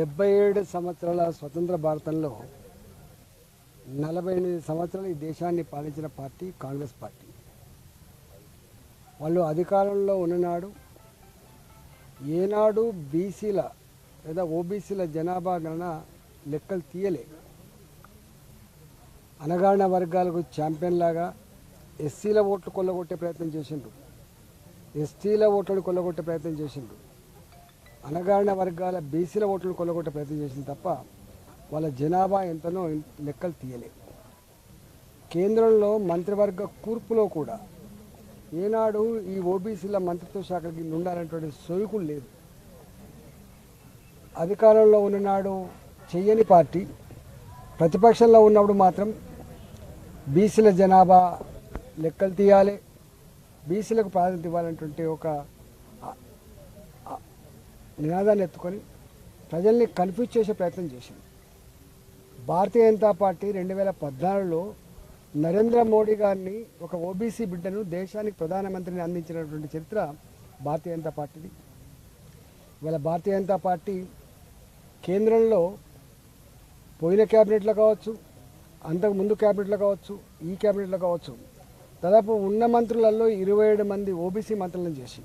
77 సంవత్సరాల స్వతంత్ర భారతంలో 48 సంవత్సరాలు ఈ దేశాన్ని పాలించిన పార్టీ కాంగ్రెస్ పార్టీ. వాళ్ళు అధికారంలో ఉన్ననాడు ఏనాడు బీసీల లేదా ఓబీసీల జనాభా గణన లెక్కలు తీయలే. అనగారిన వర్గాలకు ఛాంపియన్ లాగా ఎస్సీల ఓట్లు కొల్లగొట్టే ప్రయత్నం చేసిండ్రు, ఎస్టీల ఓట్లను కొల్లగొట్టే ప్రయత్నం చేసిండ్రు, అనగారిన వర్గాల బీసీల ఓట్లను కొల్లగొట్టే ప్రయత్నం చేసింది తప్ప వాళ్ళ జనాభా ఎంతనో లెక్కలు తీయలే. కేంద్రంలో మంత్రివర్గ కూర్పులో కూడా ఏనాడు ఈ ఓబీసీల మంత్రిత్వ శాఖకి ఉండాలనేటువంటి సోయుకులు లేదు. అధికారంలో ఉన్ననాడు చెయ్యని పార్టీ ప్రతిపక్షంలో ఉన్నప్పుడు మాత్రం బీసీల జనాభా లెక్కలు తీయాలి, బీసీలకు ప్రాధాన్యత ఇవ్వాలనేటువంటి ఒక నినాదాన్ని ఎత్తుకొని ప్రజల్ని కన్ఫ్యూజ్ చేసే ప్రయత్నం చేసింది. భారతీయ జనతా పార్టీ 2014లో నరేంద్ర మోడీ గారిని ఒక ఓబీసీ బిడ్డను దేశానికి ప్రధానమంత్రిని అందించినటువంటి చరిత్ర భారతీయ జనతా పార్టీది. ఇవాళ భారతీయ జనతా పార్టీ కేంద్రంలో పోయిన క్యాబినెట్లో కావచ్చు, అంతకు ముందు క్యాబినెట్లో కావచ్చు, ఈ క్యాబినెట్లో కావచ్చు, దాదాపు ఉన్న మంత్రులలో 27 మంది ఓబీసీ మంత్రులను చేసి,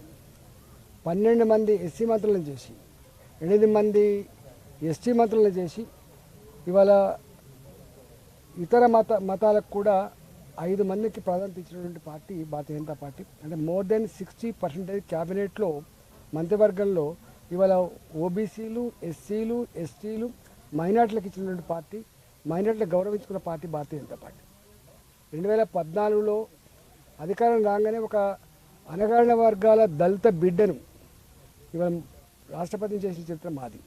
12 మంది ఎస్సీ మంత్రులను చేసి, 8 మంది ఎస్టీ మంత్రులను చేసి, ఇవాళ ఇతర మతాలకు కూడా 5 మందికి ప్రాధాన్యత ఇచ్చినటువంటి పార్టీ భారతీయ జనతా పార్టీ. అంటే మోర్ దెన్ 60% క్యాబినెట్లో మంత్రివర్గంలో ఇవాళ ఓబీసీలు, ఎస్సీలు, ఎస్టీలు, మైనార్టీలకు ఇచ్చినటువంటి పార్టీ, మైనార్టీలకు గౌరవించుకున్న పార్టీ భారతీయ జనతా పార్టీ. 2014లో అధికారం రాగానే ఒక అనగారిన వర్గాల దళిత బిడ్డను ఇవాళ రాష్ట్రపతిని చేసిన చరిత్ర మాది.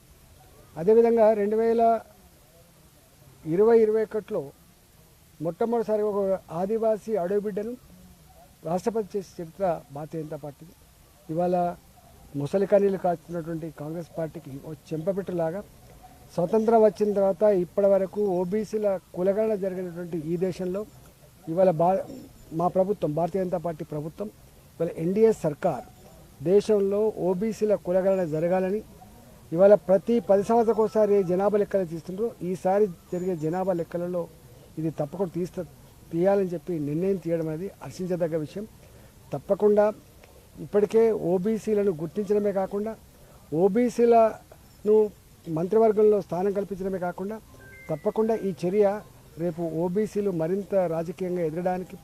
అదేవిధంగా 2020-21లో మొట్టమొదటిసారి ఒక ఆదివాసీ అడవి బిడ్డను రాష్ట్రపతి చేసిన చరిత్ర భారతీయ జనతా పార్టీది. ఇవాళ ముసలి కన్నీళ్ళు కాచుతున్నటువంటి కాంగ్రెస్ పార్టీకి ఒక చెంపపెట్టులాగా స్వతంత్రం వచ్చిన తర్వాత ఇప్పటి వరకు ఓబీసీల కులగణన జరిగినటువంటి ఈ దేశంలో ఇవాళ మా ప్రభుత్వం, భారతీయ జనతా పార్టీ ప్రభుత్వం, ఇవాళ ఎన్డీఏ సర్కార్ దేశంలో ఓబీసీల కులగణన జరగాలని ఇవాళ ప్రతి 10 సంవత్సరాలకు ఒకసారి జనాభా లెక్కలు తీస్తుండ్రో ఈసారి జరిగే జనాభా లెక్కలలో ఇది తప్పకుండా తీయాలని చెప్పి నిర్ణయం తీయడం అనేది హర్షించదగ్గ విషయం. తప్పకుండా ఇప్పటికే ఓబీసీలను గుర్తించడమే కాకుండా ఓబీసీలను మంత్రివర్గంలో స్థానం కల్పించడమే కాకుండా తప్పకుండా ఈ చర్య రేపు ఓబీసీలు మరింత రాజకీయంగా ఎదగడానికి,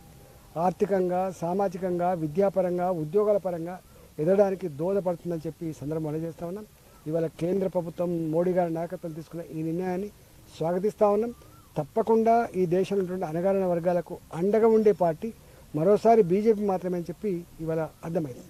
ఆర్థికంగా, సామాజికంగా, విద్యాపరంగా, ఉద్యోగాల పరంగా ఎదగడానికి దోహదపడుతుందని చెప్పి ఈ సందర్భంలో తెలియజేస్తా ఉన్నాం. ఇవాళ కేంద్ర ప్రభుత్వం మోడీ గారి నాయకత్వం తీసుకున్న ఈ నిర్ణయాన్ని స్వాగతిస్తూ ఉన్నాం. తప్పకుండా ఈ దేశంలో ఉన్నటువంటి అనగారిన వర్గాలకు అండగా ఉండే పార్టీ మరోసారి బీజేపీ మాత్రమే అని చెప్పి ఇవాళ అర్థమైంది.